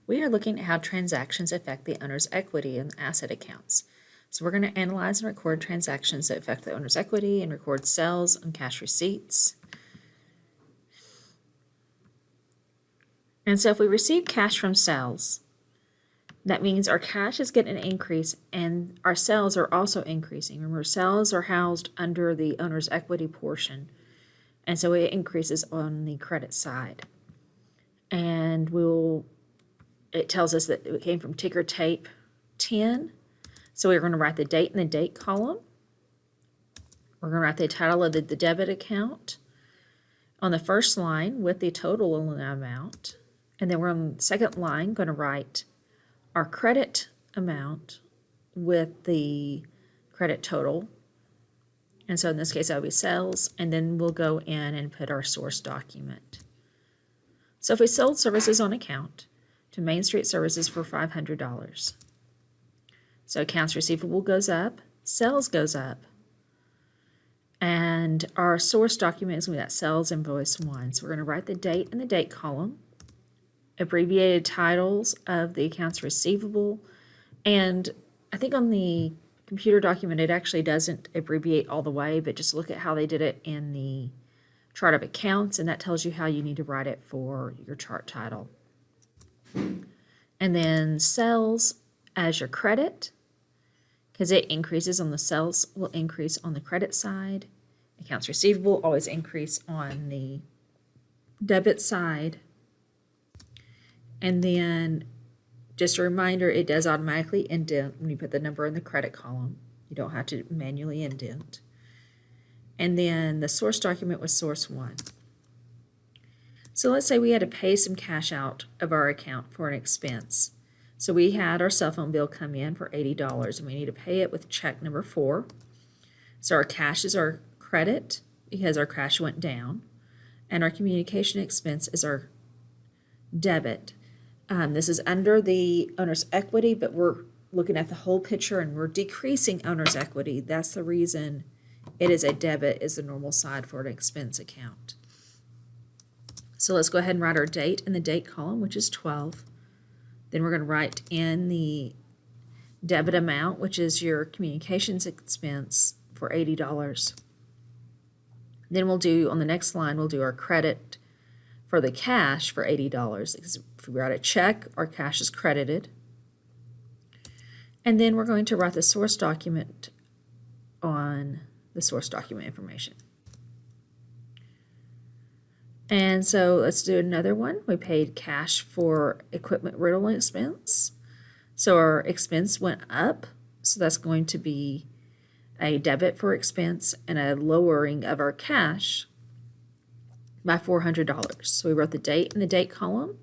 We are looking at how transactions affect the owner's equity in asset accounts. So we're going to analyze and record transactions that affect the owner's equity and record sales and cash receipts. And so if we receive cash from sales, that means our cash is getting an increase and our sales are also increasing. Remember, sales are housed under the owner's equity portion, and so it increases on the credit side. And it tells us that it came from ticker tape 10. So we're going to write the date in the date column. We're going to write the title of the debit account on the first line with the total amount. And then we're on the second line going to write our credit amount with the credit total. And so in this case, that would be sales. And then we'll go in and put our source document. So if we sold services on account to Main Street Services for $500, so accounts receivable goes up, sales goes up, and our source document is going to be that sales invoice 1. So we're going to write the date in the date column, abbreviated titles of the accounts receivable, and I think on the computer document it actually doesn't abbreviate all the way, but just look at how they did it in the chart of accounts, and that tells you how you need to write it for your chart title. And then sales as your credit, because it increases on the sales, will increase on the credit side. Accounts receivable always increase on the debit side. And then just a reminder, it does automatically indent when you put the number in the credit column. You don't have to manually indent. And then the source document was source 1. So let's say we had to pay some cash out of our account for an expense. So we had our cell phone bill come in for $80 and we need to pay it with check number 4. So our cash is our credit because our cash went down, and our communication expense is our debit. This is under the owner's equity, but we're looking at the whole picture and we're decreasing owner's equity. That's the reason it is a debit, is the normal side for an expense account. So let's go ahead and write our date in the date column, which is 12. Then we're going to write in the debit amount, which is your communications expense for $80. Then we'll do, on the next line, we'll do our credit for the cash for $80. Because if we write a check, our cash is credited. And then we're going to write the source document on the source document information. And so let's do another one. We paid cash for equipment rental expense. So our expense went up. So that's going to be a debit for expense and a lowering of our cash by $400. So we wrote the date in the date column.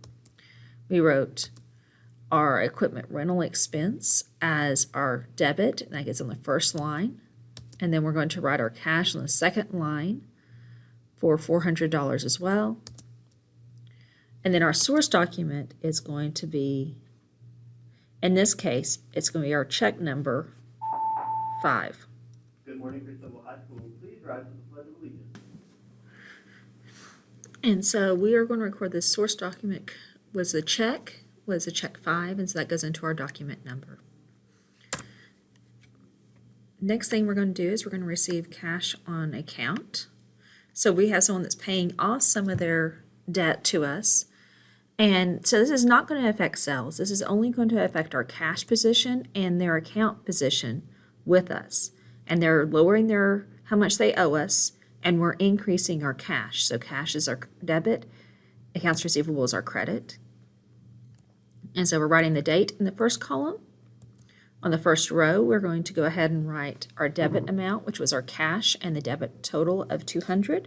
We wrote our equipment rental expense as our debit, and that gets on the first line. And then we're going to write our cash on the second line for $400 as well. And then our source document is going to be, in this case, it's going to be our check number 5. Good morning, Cristobal High School. Please rise to the Pledge of Allegiance. And so we are going to record this source document was a check 5, and so that goes into our document number. Next thing we're going to do is we're going to receive cash on account. So we have someone that's paying off some of their debt to us. And so this is not going to affect sales. This is only going to affect our cash position and their account position with us. And they're lowering how much they owe us, and we're increasing our cash. So cash is our debit, accounts receivable is our credit. And so we're writing the date in the first column. On the first row, we're going to go ahead and write our debit amount, which was our cash, and the debit total of $200.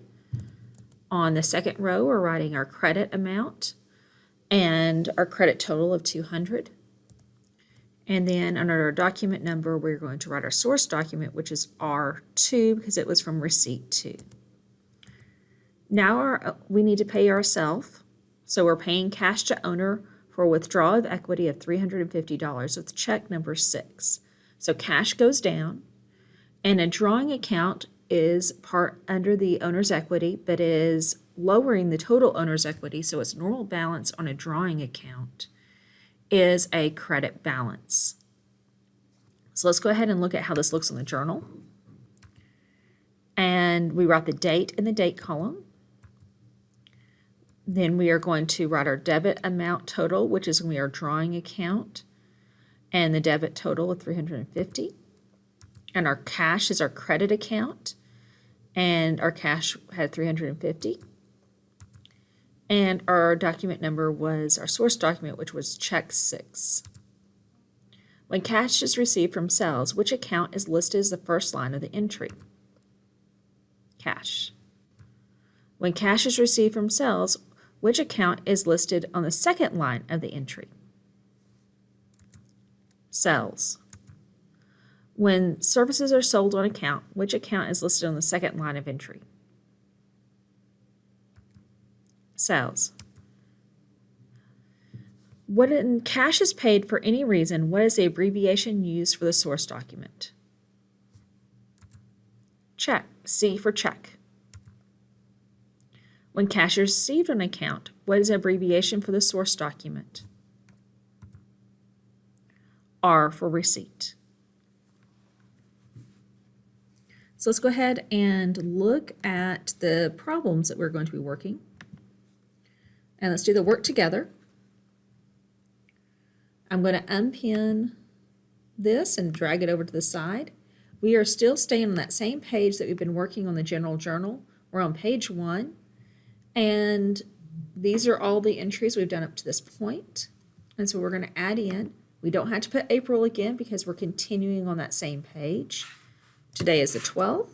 On the second row, we're writing our credit amount and our credit total of $200. And then under our document number, we're going to write our source document, which is R2 because it was from receipt 2. Now we need to pay ourselves. So we're paying cash to owner for withdrawal of equity of $350 with check number 6. So cash goes down, and a drawing account is part under the owner's equity, but is lowering the total owner's equity, so it's normal balance on a drawing account. is a credit balance. So let's go ahead and look at how this looks in the journal. And we write the date in the date column. Then we are going to write our debit amount total, which is going to be our drawing account, and the debit total of $350. And our cash is our credit account, and our cash had $350. And our document number was our source document, which was check 6. When cash is received from sales, which account is listed as the first line of the entry? Cash. When cash is received from sales, which account is listed on the second line of the entry? Sales. When services are sold on account, which account is listed on the second line of entry? Sales. When cash is paid for any reason, what is the abbreviation used for the source document? Check. C for check. When cash is received on account, what is the abbreviation for the source document? R for receipt. So let's go ahead and look at the problems that we're going to be working. And let's do the work together. I'm going to unpin this and drag it over to the side. We are still staying on that same page that we've been working on the general journal. We're on page 1. And these are all the entries we've done up to this point. And so we're going to add in. We don't have to put April again because we're continuing on that same page. Today is the 12th.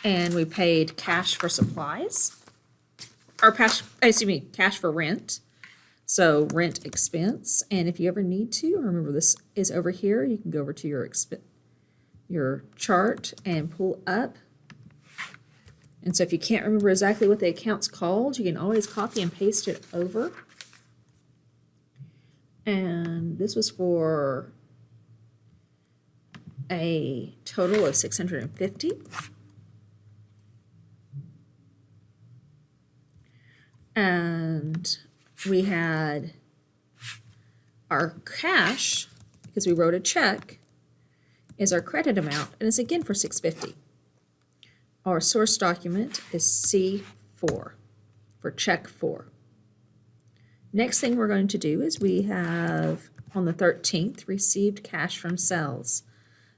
And we paid cash for supplies. Or cash for rent. So rent expense. And if you ever need to, remember this is over here. You can go over to your chart and pull up. And so if you can't remember exactly what the account's called, you can always copy and paste it over. And this was for a total of $650. And we had our cash, because we wrote a check, is our credit amount, and it's again for $650. Our source document is C4 for check 4. Next thing we're going to do is we have, on the 13th, received cash from sales.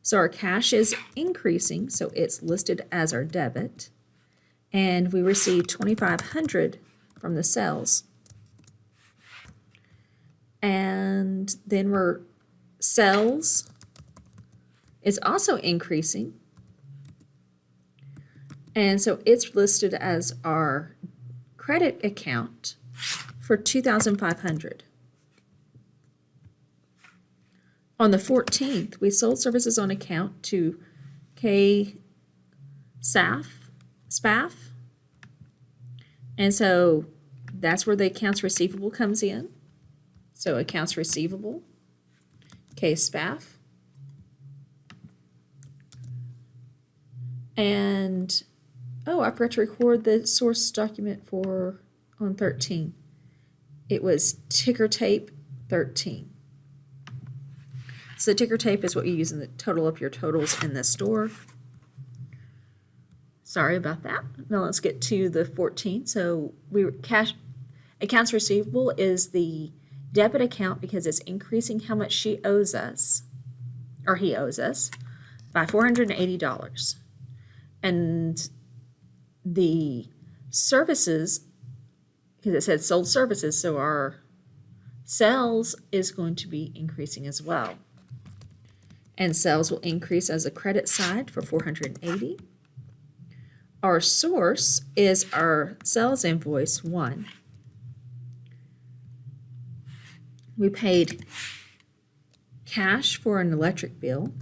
So our cash is increasing, so it's listed as our debit. And we received $2,500 from the sales. And then sales is also increasing. And so it's listed as our credit account for $2,500. On the 14th, we sold services on account to SPAF. And so that's where the accounts receivable comes in. So accounts receivable, SPAF. And, I forgot to record the source document on 13. It was ticker tape 13. So the ticker tape is what you use in the total up your totals in the store. Sorry about that. Now let's get to the 14th. So accounts receivable is the debit account because it's increasing how much she owes us, or he owes us, by $480. And the services, because it said sold services, so our sales is going to be increasing as well. And sales will increase as a credit side for $480. Our source is our sales invoice 1. We paid cash for an electric bill.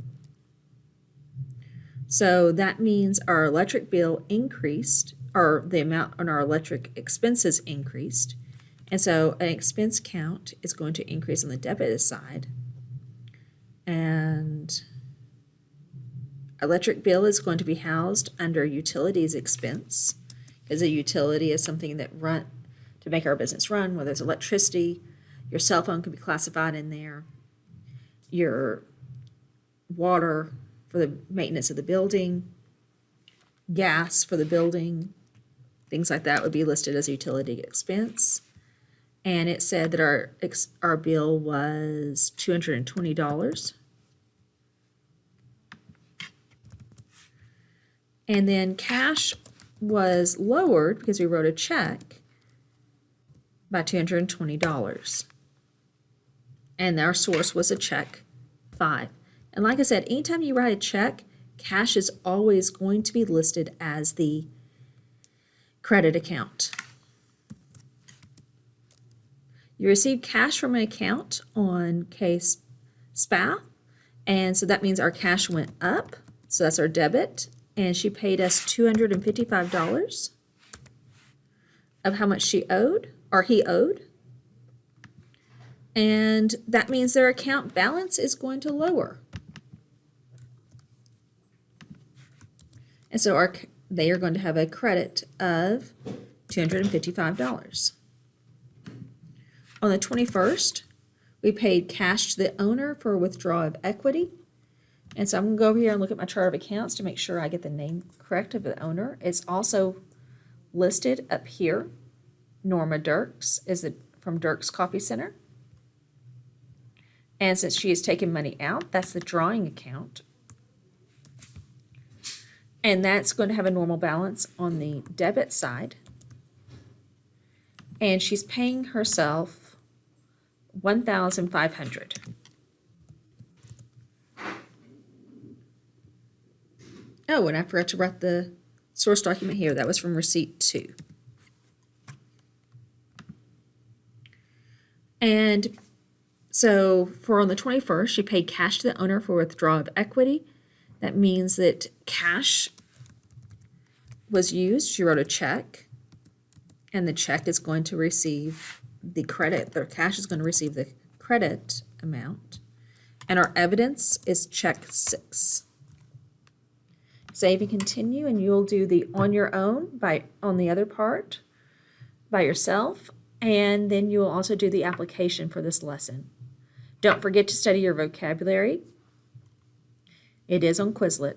So that means our electric bill increased, or the amount on our electric expenses increased. And so an expense count is going to increase on the debit side. And electric bill is going to be housed under utilities expense, because a utility is something that to make our business run, whether it's electricity, Your cell phone could be classified in there. Your water for the maintenance of the building, gas for the building, things like that would be listed as a utility expense. And it said that our bill was $220. And then cash was lowered because we wrote a check by $220. And our source was a check 5. And like I said, anytime you write a check, cash is always going to be listed as the credit account. You received cash from an account on case SPA, and so that means our cash went up, so that's our debit, and she paid us $255 of how much she owed, or he owed, and that means their account balance is going to lower. And so they are going to have a credit of $255. On the 21st, we paid cash to the owner for withdrawal of equity. And so I'm going to go over here and look at my chart of accounts to make sure I get the name correct of the owner. It's also listed up here. Norma Dirks is from Dirks Coffee Center. And since she has taken money out, that's the drawing account. And that's going to have a normal balance on the debit side. And she's paying herself $1,500. Oh, and I forgot to write the source document here. That was from receipt 2. And so for on the 21st, she paid cash to the owner for withdrawal of equity. That means that cash was used. She wrote a check, and the check is going to receive the credit. The cash is going to receive the credit amount. And our evidence is check 6. Save and continue, and you'll do the on your own on the other part by yourself, and then you will also do the application for this lesson. Don't forget to study your vocabulary. It is on Quizlet.